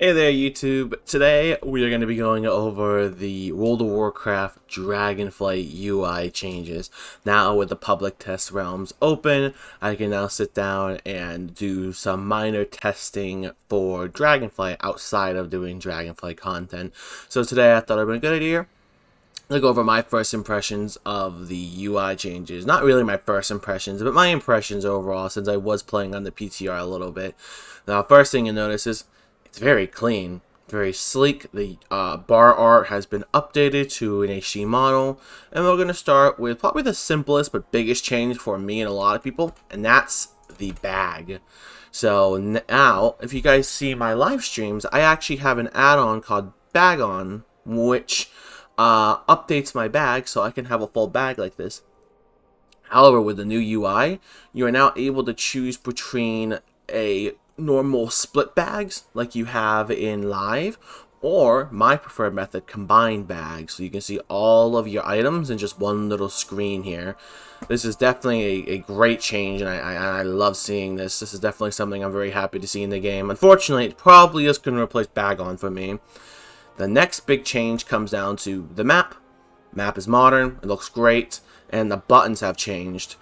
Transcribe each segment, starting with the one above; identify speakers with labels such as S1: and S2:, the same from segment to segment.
S1: Hey there YouTube, today we are going to be going over the World of Warcraft Dragonflight UI changes. Now with the public test realms open, I can now sit down and do some minor testing for Dragonflight outside of doing Dragonflight content. So today I thought it would be a good idea to go over my first impressions of the UI changes. Not really my first impressions, but my impressions overall since I was playing on the PTR a little bit. Now first thing you notice is it's very clean, very sleek. The bar art has been updated to an HD model. And we're going to start with probably the simplest but biggest change for me and a lot of people. And that's the bag. So now, if you guys see my live streams, I actually have an add-on called Bag On, which updates my bag so I can have a full bag like this. However, with the new UI, you are now able to choose between a normal split bags like you have in live, or my preferred method, combined bags, so you can see all of your items in just one little screen here. This is definitely a great change, and I love seeing this. This is definitely something I'm very happy to see in the game. Unfortunately, it probably is going to replace Bag On for me. The next big change comes down to the map. Map is modern, it looks great, and the buttons have changed.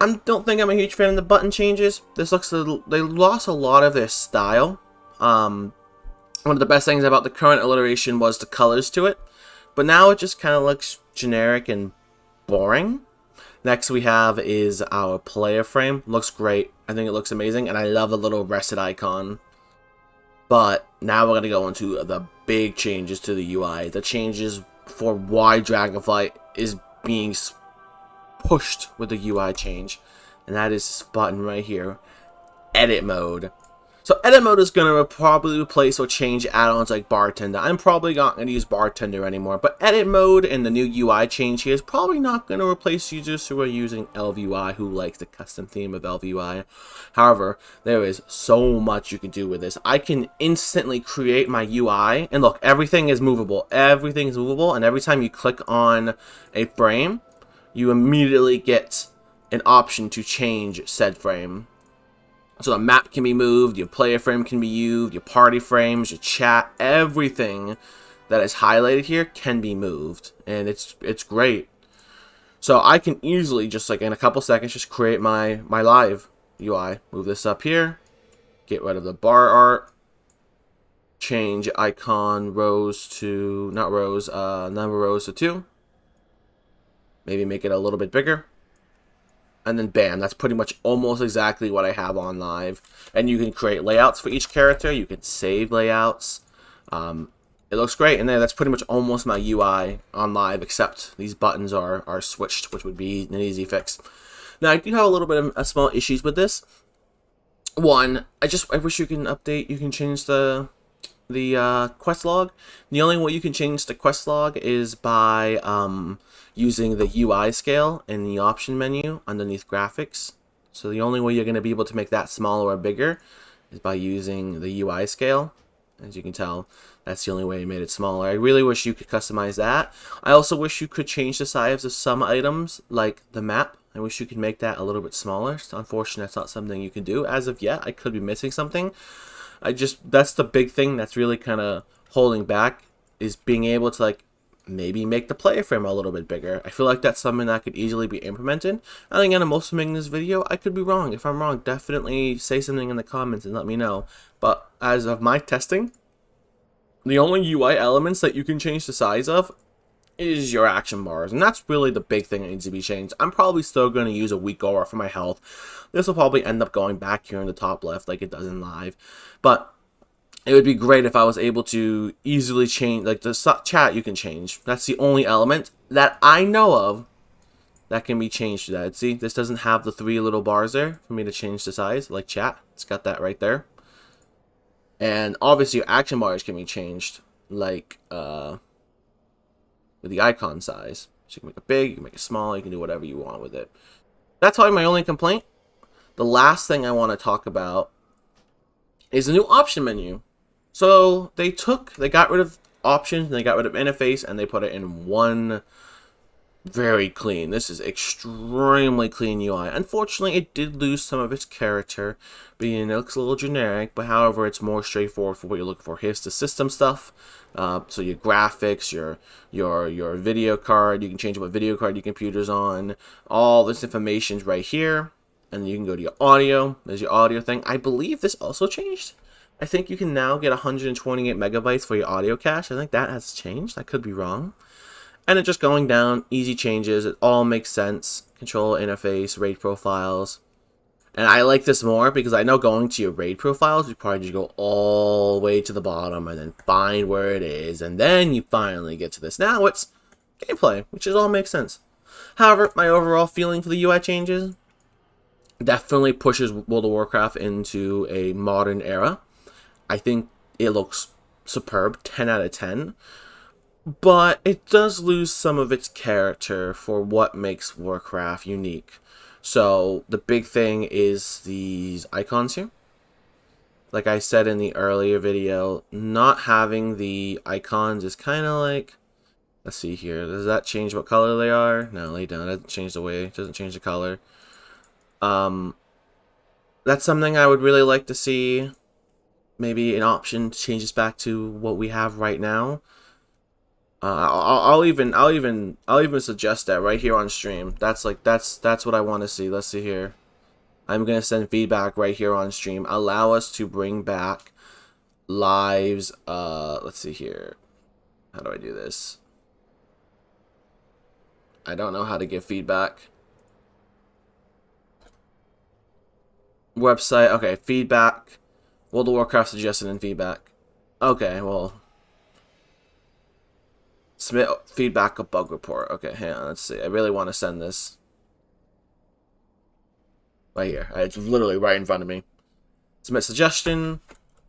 S1: I don't think I'm a huge fan of the button changes. This looks they lost a lot of their style. One of the best things about the current iteration was the colors to it, but now it just kind of looks generic and boring. Next we have is our player frame. Looks great. I think it looks amazing, and I love the little rested icon. But now we're going to go into the big changes to the UI. The changes for why Dragonflight is being pushed with the UI change, and that is this button right here, edit mode. So edit mode is going to probably replace or change add-ons like bartender. I'm probably not going to use bartender anymore, but edit mode and the new UI change here is probably not going to replace users who are using LVUI, who like the custom theme of LVUI. However, there is so much you can do with this. I can instantly create my UI, and look, everything is movable. Everything is movable, and every time you click on a frame, you immediately get an option to change said frame. So the map can be moved, your player frame can be moved, your party frames, your chat, everything that is highlighted here can be moved, and it's great. So I can easily, just like in a couple seconds, just create my live UI. Move this up here, get rid of the bar art, change icon rows to, not rows, number rows to 2. Maybe make it a little bit bigger. And then bam, that's pretty much almost exactly what I have on live. And you can create layouts for each character. You can save layouts. It looks great. And then that's pretty much almost my UI on live, except these buttons are switched, which would be an easy fix. Now, I do have a little bit of small issues with this. One, I wish you can update, you can change the quest log. The only way you can change the quest log is by using the UI scale in the option menu underneath graphics. So the only way you're going to be able to make that smaller or bigger is by using the UI scale. As you can tell, that's the only way I made it smaller. I really wish you could customize that. I also wish you could change the size of some items, like the map. I wish you could make that a little bit smaller. Unfortunately, that's not something you can do as of yet. I could be missing something. That's the big thing that's really kind of holding back, is being able to maybe make the player frame a little bit bigger. I feel like that's something that could easily be implemented. And again, I'm also making this video. I could be wrong. If I'm wrong, definitely say something in the comments and let me know. But as of my testing, the only UI elements that you can change the size of is your action bars, and that's really the big thing that needs to be changed. I'm probably still going to use a weak aura for my health. This will probably end up going back here in the top left like it does in live, but it would be great if I was able to easily change, like the chat you can change. That's the only element that I know of that can be changed to that. See, this doesn't have the 3 little bars there for me to change the size, like chat. It's got that right there. And obviously your action bars can be changed, like with the icon size. So you can make it big, you can make it small, you can do whatever you want with it. That's probably my only complaint. The last thing I want to talk about is the new option menu. So they got rid of options, and they got rid of interface, and they put it in one very clean. This is extremely clean UI. Unfortunately, it did lose some of its character, being it looks a little generic, but however, it's more straightforward for what you're looking for. Here's the system stuff. So your graphics, your video card, you can change what video card your computer's on. All this information's right here. And you can go to your audio. There's your audio thing. I believe this also changed. I think you can now get 128 megabytes for your audio cache. I think that has changed. I could be wrong. And it just going down, easy changes. It all makes sense. Control interface, raid profiles. And I like this more because I know going to your raid profiles, you probably just go all the way to the bottom and then find where it is. And then you finally get to this. Now it's gameplay, which all makes sense. However, my overall feeling for the UI changes definitely pushes World of Warcraft into a modern era. I think it looks superb, 10 out of 10. But it does lose some of its character for what makes Warcraft unique. So the big thing is these icons here. Like I said in the earlier video, not having the icons is kind of like, let's see here, does that change what color they are? No, they don't. It doesn't change the way, it doesn't change the color. That's something I would really like to see. Maybe an option to change this back to what we have right now. I'll even suggest that right here on stream. That's what I want to see. Let's see here. I'm gonna send feedback right here on stream. Allow us to bring back lives. Let's see here. How do I do this? I don't know how to give feedback. Website. Okay, feedback. World of Warcraft suggested in feedback. Okay, well. Submit feedback of bug report. Okay, hang on, let's see. I really want to send this. Right here. It's literally right in front of me. Submit suggestion.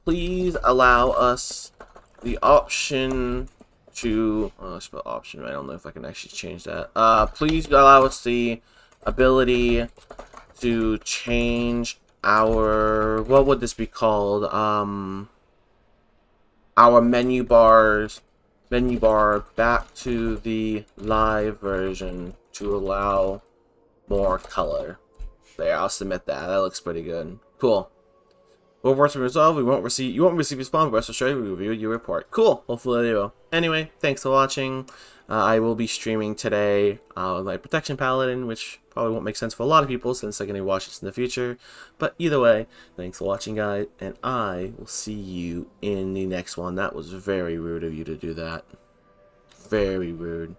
S1: Please allow us the option to... Oh, I spelled option. I don't know if I can actually change that. Please allow us the ability to change our... What would this be called? Our menu bar back to the live version to allow more color. There, I'll submit that. That looks pretty good. Cool. We'll work to resolve. You won't receive response. Rest assured, we review your report. Cool. Hopefully they will. Anyway, thanks for watching. I will be streaming today with my Protection Paladin, which probably won't make sense for a lot of people since they're going to watch this in the future. But either way, thanks for watching, guys, and I will see you in the next one. That was very rude of you to do that. Very rude.